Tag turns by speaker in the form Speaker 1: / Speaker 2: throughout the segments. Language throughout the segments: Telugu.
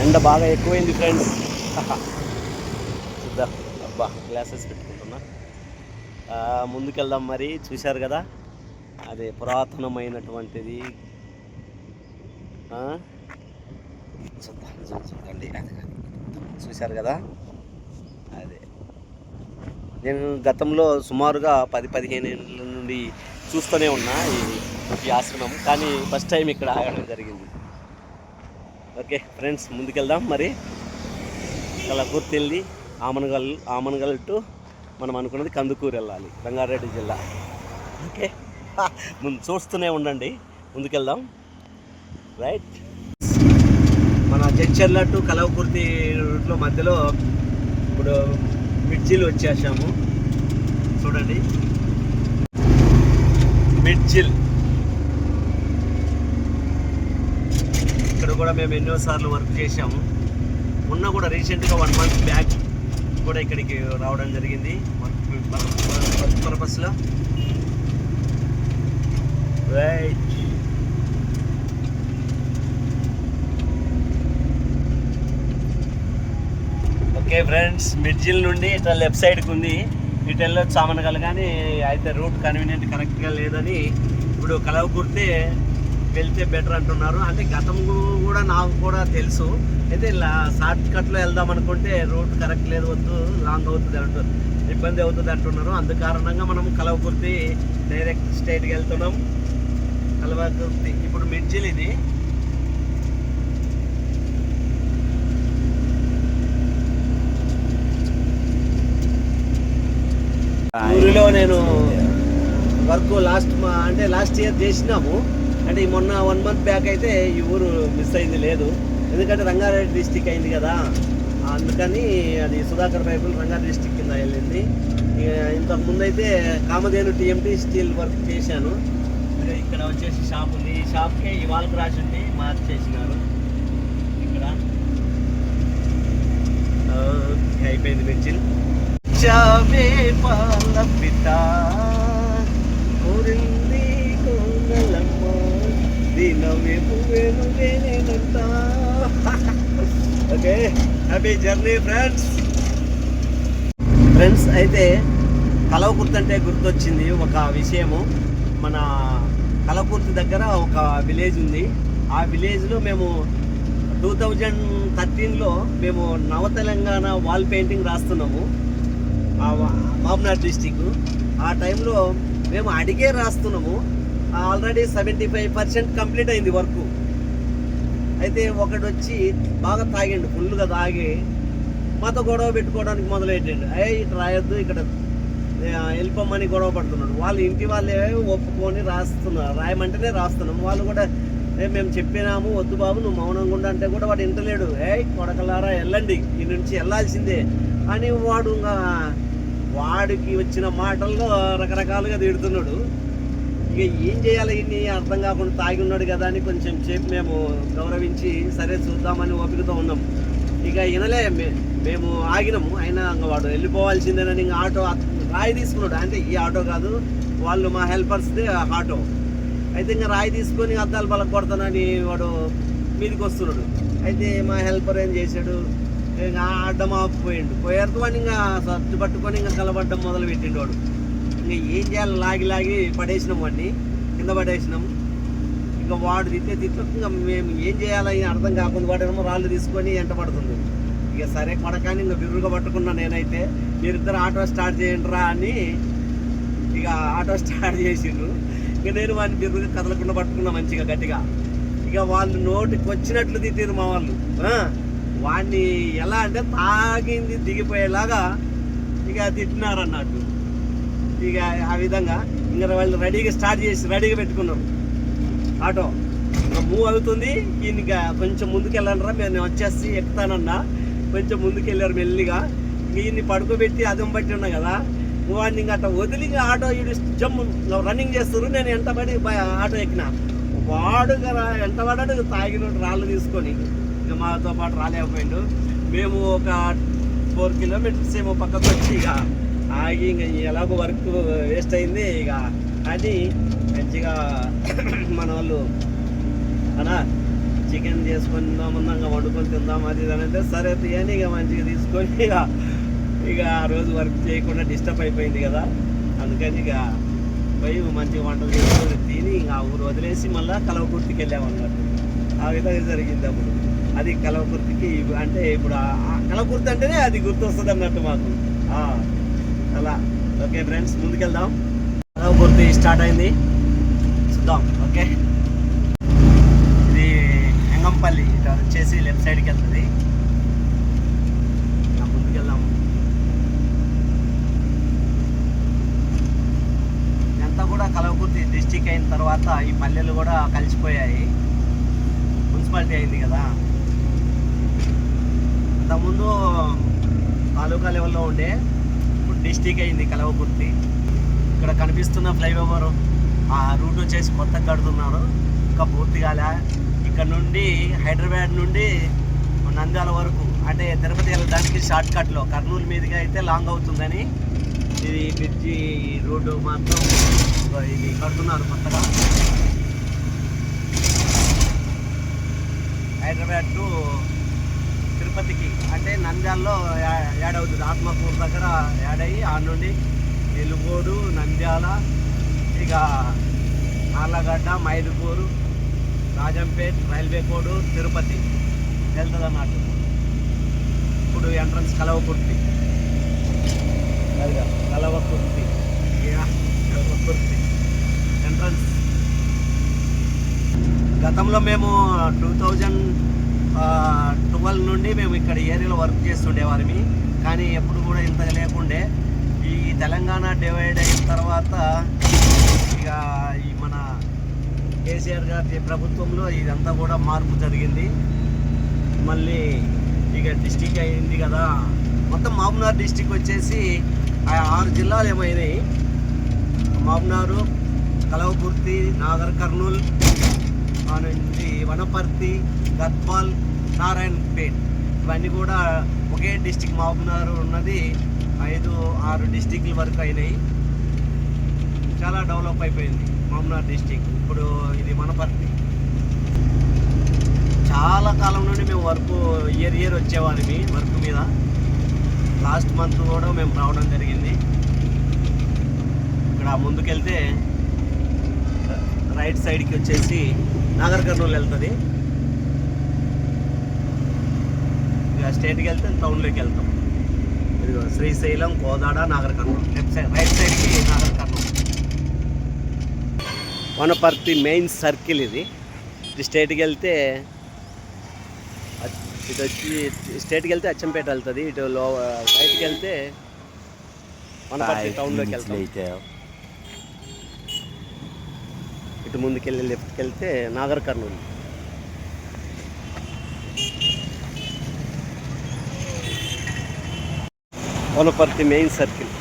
Speaker 1: ఎండ బాగా ఎక్కువైంది ఫ్రెండ్స్. చూద్దాం. అబ్బా గ్లాసెస్ పెట్టుకుంటున్నా. ముందుకెళ్దాం. మరి చూశారు కదా, అదే పురాతనమైనటువంటిది. చూద్దండి, అది చూశారు కదా. అదే నేను గతంలో సుమారుగా 10-15 ఏళ్ళ నుండి చూస్తూనే ఉన్నా ఈ ఆశ్రమం, కానీ ఫస్ట్ టైం ఇక్కడ ఆగడం జరిగింది. ఓకే ఫ్రెండ్స్, ముందుకెళ్దాం. మరి కలకూర్తి వెళ్ళి ఆమనగల్ టు మనం అనుకున్నది కందుకూరు వెళ్ళాలి, రంగారెడ్డి జిల్లా. ఓకే, ముందు చూస్తూనే ఉండండి. ముందుకెళ్దాం. రైట్, మన జడ్చర్ల టు కలవకుర్తి రూట్లో మధ్యలో ఇప్పుడు మిడ్జిల్ వచ్చేసాము. చూడండి, మిడ్జిల్. ఇక్కడ కూడా మేము ఎన్నోసార్లు వర్క్ చేసాము. మొన్న కూడా రీసెంట్గా 1 month బ్యాక్ కూడా ఇక్కడికి రావడం జరిగింది వర్క్ పర్పస్లో. రైట్, ఓకే ఫ్రెండ్స్, మిడ్జిల్ నుండి ఇట్లా లెఫ్ట్ సైడ్కి ఉంది, ఇటు వెళ్ళొచ్చు ఆమనగల్. కానీ అయితే రూట్ కన్వీనియంట్ కరెక్ట్గా లేదని ఇప్పుడు కలవకుర్తి వెళ్తే బెటర్ అంటున్నారు. అంటే గతం కూడా నాకు కూడా తెలుసు. అయితే ఇలా షార్ట్ కట్లో వెళ్దాం అనుకుంటే రూట్ కరెక్ట్ లేదు, వద్దు లాంగ్ అవుతుంది అంటారు, ఇబ్బంది అవుతుంది అంటున్నారు. అందు కారణంగా మనం కలవకుర్తి డైరెక్ట్ స్ట్రైట్కి వెళ్తున్నాం. కలవకుర్తి ఇప్పుడు మిడ్జిల్ ఇది. ఊరిలో నేను వర్క్ లాస్ట్ ఇయర్ చేసినాము. అంటే మొన్న 1 month బ్యాక్ అయితే ఈ ఊరు మిస్ అయింది లేదు, ఎందుకంటే రంగారెడ్డి డిస్టిక్ అయింది కదా. అందుకని అది సుధాకర్ పైపులు రంగారెడ్డి డిస్టిక్ కింద వెళ్ళింది. ఇంతకుముందు అయితే కామధేను టీఎంటీ స్టీల్ వర్క్ చేశాను. ఇక్కడ వచ్చేసి షాప్ ఉంది, ఈ షాప్కే ఈ వాల్కి రాసి ఉండి మార్చేసినారు ఇక్కడ. అయిపోయింది మిర్చిల్. చావే పాల పిత కోరింది కోనలమ్మ దినవే పువ్వేను వేనేనంట. Okay, happy journey friends. అయితే కలవకుర్తి అంటే గుర్తొచ్చింది ఒక విషయము. మన కలవకుర్తి దగ్గర ఒక విలేజ్ ఉంది. ఆ విలేజ్లో మేము 2013లో మేము నవ తెలంగాణ వాల్ పెయింటింగ్ రాస్తున్నాము, మామ్నాడ్ డిస్టిక్. ఆ టైంలో మేము అడిగే రాస్తున్నాము. ఆల్రెడీ 75% కంప్లీట్ అయింది వర్క్. అయితే ఒకడు వచ్చి బాగా తాగిండు, ఫుల్గా తాగి మాతో గొడవ పెట్టుకోవడానికి మొదలెట్టాడు. ఇటు రాయొద్దు, ఇక్కడ వెళ్ళిపోమని గొడవ పడుతున్నాడు. వాళ్ళు ఇంటి వాళ్ళే ఒప్పుకొని రాయమంటేనే రాస్తున్నాము. వాళ్ళు కూడా మేము చెప్పినాము, వద్దు బాబు నువ్వు మౌనంగా ఉండ అంటే కూడా వాడు ఇంటలేడు. కొడకలారా వెళ్ళండి, ఈ నుంచి వెళ్ళాల్సిందే అని వాడికి వచ్చిన మాటల్లో రకరకాలుగా తిడుతున్నాడు. ఇక ఏం చేయాలి, ఇన్ని అర్థం కాకుండా తాగి ఉన్నాడు కదా అని కొంచెం సేపు మేము గౌరవించి సరే చూద్దామని ఓపికతో ఉన్నాం. ఇక వినలే, మేము ఆగినాము. అయినా ఇంకా వాడు వెళ్ళిపోవాల్సిందేనని ఇంకా ఆటో రాయి తీసుకున్నాడు. అంటే ఈ ఆటో కాదు, వాళ్ళు మా హెల్పర్స్ది ఆటో. అయితే ఇంకా రాయి తీసుకొని అద్దాలు బలం కొడతానని వాడు మీదికి వస్తున్నాడు. అయితే మా హెల్పర్ ఏం చేశాడు, ఇంకా అడ్డం ఆపిపోయిండు. పోయేందుకు వాడిని ఇంకా సర్దు పట్టుకొని ఇంకా కలబడ్డం మొదలు పెట్టిండు వాడు. ఇంకా ఏం చేయాలి, లాగి పడేసినాం, వాడిని కింద పడేసినాం. ఇంకా వాడు తిట్టే ఇంకా మేము ఏం చేయాలని అర్థం కాకుండా వాడేమో రాళ్ళు తీసుకొని ఎంట పడుతుంది. ఇక సరే కొడకాని ఇంకా బిర్రుగా పట్టుకున్నా నేనైతే. మీరిద్దరు ఆటో స్టార్ట్ చేయండిరా అని ఇక ఆటో స్టార్ట్ చేసిండ్రు. ఇక నేను వాడిని బిర్రుగా కదలకుండా పట్టుకున్నా మంచిగా గట్టిగా. ఇక వాళ్ళు నోటికి వచ్చినట్లు తిట్టిరు మా వాళ్ళు. వాడిని ఎలా అంటే తాగింది దిగిపోయేలాగా ఇక తిట్టినారు అన్నట్టు. ఇక ఆ విధంగా ఇంకా వాళ్ళు రెడీగా పెట్టుకున్నారు. ఆటో ఇంకా మూవ్ అవుతుంది. ఈయన కొంచెం ముందుకు వెళ్ళండిరా, నేను వచ్చేసి ఎక్కుతానన్నా. కొంచెం ముందుకు వెళ్ళారు మెల్లిగా. ఈయన్ని పడుకోబెట్టి అదం బట్టి ఉన్నా కదా, వాడిని ఇంకా అట్లా వదిలి ఆటో రన్నింగ్ చేస్తారు. నేను ఎంటబడి ఆటో ఎక్కిన. వాడు ఎంటబడ్డాడు తాగినోడు రాళ్ళు తీసుకొని. ఇక మాతో పాటు రాలేకపోయిండు. మేము ఒక 4 kilometers ఏమో పక్కకు వచ్చి ఇక ఆగి ఇంకా ఎలాగో వర్క్ వేస్ట్ అయింది ఇక అని మంచిగా మన వాళ్ళు అలా చికెన్ చేసుకుందాం అందంగా వండుకొని తిందాం అది ఇది అని అంటే సరే తీయని ఇక మంచిగా తీసుకొని ఇక ఆ రోజు వర్క్ చేయకుండా డిస్టర్బ్ అయిపోయింది కదా, అందుకని ఇక పోయి మంచిగా వంటలు చేసుకొని తిని ఇక ఆ ఊరు వదిలేసి మళ్ళీ కలవకుర్తికి వెళ్ళామన్నట్టు. ఆ విధంగా జరిగింది అప్పుడు. అది కలవకుర్తికి అంటే ఇప్పుడు కలవకుర్తి అంటేనే అది గుర్తొస్తుంది అన్నట్టు మాకు అలా. ఓకే ఫ్రెండ్స్, ముందుకెళ్దాం. కలవకుర్తి స్టార్ట్ అయింది, చూద్దాం. ఓకే, ఇది ఎంగంపల్లి ఇటు వచ్చేసి లెఫ్ట్ సైడ్కి వెళ్తుంది. ముందుకెళ్దాం. ఇదంతా కూడా కలవకుర్తి డిస్టిక్ అయిన తర్వాత ఈ పల్లెలు కూడా కలిసిపోయాయి, మున్సిపాలిటీ అయింది కదా. అంతకుముందు తాలూకా లెవెల్లో ఉండే, ఇప్పుడు డిస్టిక్ అయింది కలవకుర్తి. ఇక్కడ కనిపిస్తున్న ఫ్లైఓవర్ ఆ రూట్ వచ్చేసి కొత్తగా కడుతున్నారు, ఇంకా పూర్తి కాలే. ఇక్కడ నుండి హైదరాబాద్ నుండి నంద్యాల వరకు అంటే తిరుపతి వెళ్ళడానికి షార్ట్ కట్లో, కర్నూలు మీదుగా అయితే లాంగ్ అవుతుందని ఇది బ్రిడ్జి రోడ్డు మాత్రం ఇది కడుతున్నారు కొత్తగా. హైదరాబాద్ టు తిరుపతికి అంటే నంద్యాలలో యాడ్ అవుతుంది, ఆత్మకూరు దగ్గర యాడ్ అయ్యి ఆ నుండి ఎలుగోడు, నంద్యాల, ఇక ఆర్లగడ్డ, మైదుకూరు, రాజంపేట్, రైల్వే కోడు, తిరుపతి వెళ్తుంది అన్నట్టు. ఇప్పుడు ఎంట్రన్స్ కలవకుర్తి, కలవకుర్తి కలవకుర్తి ఎంట్రన్స్. గతంలో మేము 2012 నుండి మేము ఇక్కడ ఏరియాలో వర్క్ చేస్తుండేవారిమి, కానీ ఎప్పుడు కూడా ఇంతగా లేకుండే. ఈ తెలంగాణ డివైడ్ అయిన తర్వాత ఇక ఈ మన కేసీఆర్ గారి ప్రభుత్వంలో ఇదంతా కూడా మార్పు జరిగింది. మళ్ళీ ఇక డిస్టిక్ అయింది కదా, మొత్తం మహబూబ్నగర్ డిస్టిక్ వచ్చేసి 6 జిల్లాలు ఏమైనాయి. మహబూబ్నగర్, కలవకుర్తి, నాగర్ కర్నూల్ నుంచి వనపర్తి, గద్వాల్, నారాయణపేట్ ఇవన్నీ కూడా ఒకే డిస్టిక్. మహబూబ్నగర్ ఉన్నది 5-6 డిస్టిక్ల వరకు అయినాయి. చాలా డెవలప్ అయిపోయింది మహబూబ్నగర్ డిస్టిక్. ఇప్పుడు ఇది వనపర్తి. చాలా కాలం నుండి మేము ఇయర్ వచ్చేవాళ్ళమి వర్క్ మీద. లాస్ట్ మంత్ కూడా మేము రావడం జరిగింది. ఇక్కడ ముందుకెళ్తే రైట్ సైడ్కి వచ్చేసి నాగర్ కర్నూలు వెళ్తుంది. ఇక స్టేట్కి వెళ్తే టౌన్లోకి వెళ్తాం. ఇదిగో Srisailam, Kodad, Nagar Kurnool. Left side right సైడ్కి నాగర్ కర్నూలు. వనపర్తి మెయిన్ సర్కిల్ ఇది. స్టేట్కి వెళ్తే ఇటు వచ్చి స్టేట్కి వెళ్తే అచ్చంపేట వెళ్తుంది. ఇటు రైట్కి వెళ్తే వనపర్తి టౌన్లోకి వెళ్తాం. ఇటు ముందుకెళ్ళి లెఫ్ట్కి వెళ్తే నాగర్ కర్నూలు. Wanaparthy main circle.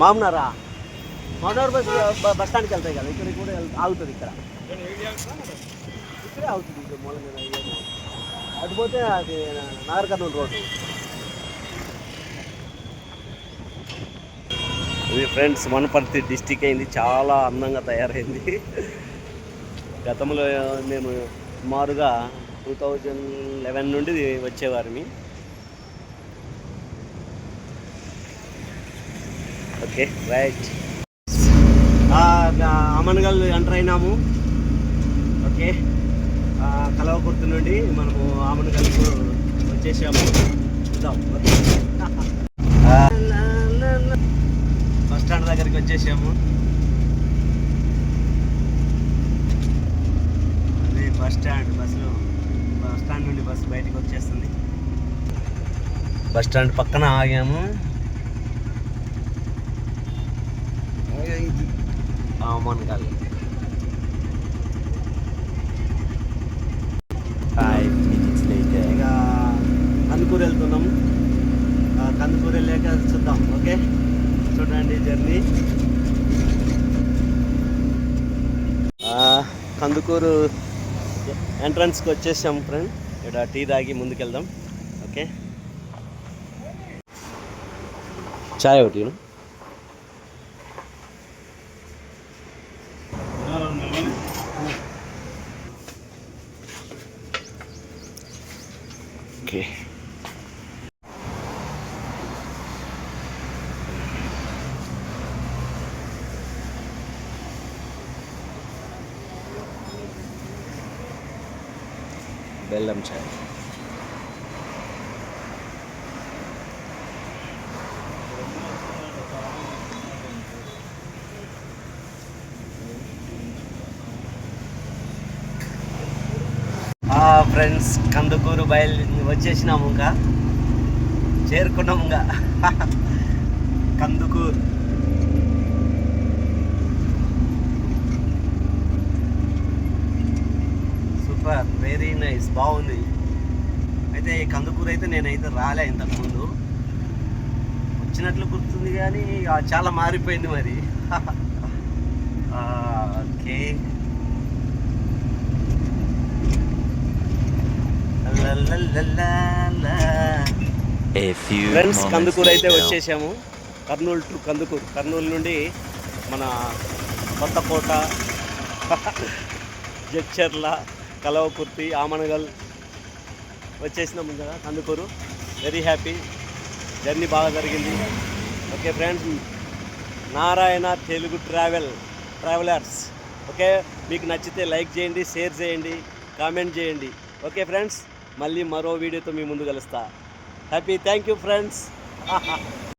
Speaker 1: మామూనారా మామూనార్ బస్ స్టాండ్కి వెళ్తాయి కదా, ఇక్కడ కూడా ఆగుతుంది. ఇక్కడ ఇక్కడే ఆగుతుంది. ఇది మూల మీద అటుపోతే అది నాగర్ కర్నూలు రోడ్డు. ఇది ఫ్రెండ్స్ వనపర్తి డిస్టిక్ అయింది, చాలా అందంగా తయారైంది. గతంలో మేము సుమారుగా 2011 నుండి వచ్చేవారిని. ఓకే రైట్, అమన్గల్ ఎంటర్ అయినాము. ఓకే, కలవకుర్తి నుండి మనము అమన్గల్కు వచ్చేసాము. చూద్దాం, బస్ స్టాండ్ దగ్గరికి వచ్చేసాము. అదే బస్ స్టాండ్ నుండి బస్సు బయటకు వచ్చేస్తుంది. బస్ స్టాండ్ పక్కన ఆగాము. Amangal 5 minutes later. ఇక కందుకూరు వెళ్తున్నాం. కందుకూరు వెళ్ళాక చూద్దాం. ఓకే, చూడండి జర్నీ. కందుకూరు ఎంట్రన్స్కి వచ్చేసాం ఫ్రెండ్. ఇక్కడ టీ తాగి ముందుకెళ్దాం. ఓకే, చాయ్ ఒకటి. ఓకే, బెల్లం చాయ్. ఫ్రెండ్స్, కందుకూరు వచ్చేసినాము, ఇంకా చేరుకున్నాము. ఇంకా కందుకూరు సూపర్, వెరీ నైస్, బాగుంది. అయితే ఈ కందుకూరు అయితే నేనైతే రాలే ఇంతకుముందు, వచ్చినట్లు గుర్తుంది కానీ చాలా మారిపోయింది మరి. ఓకే, ఫ్రెండ్స్, కందుకూరు అయితే వచ్చేసాము. కర్నూలు టు కందుకూరు, కర్నూలు నుండి మన కొత్తకోట, జడ్చర్ల, కలవకుర్తి, ఆమనగల్ వచ్చేసినాము కదా కందుకూరు. వెరీ హ్యాపీ, జర్నీ బాగా జరిగింది. Okay friends, Narayana Telugu travellers. Okay, మీకు నచ్చితే లైక్ చేయండి, షేర్ చేయండి, కామెంట్ చేయండి. ఓకే ఫ్రెండ్స్, మళ్ళీ మరో వీడియోతో మీ ముందు కలుస్తా. Happy, thank you friends.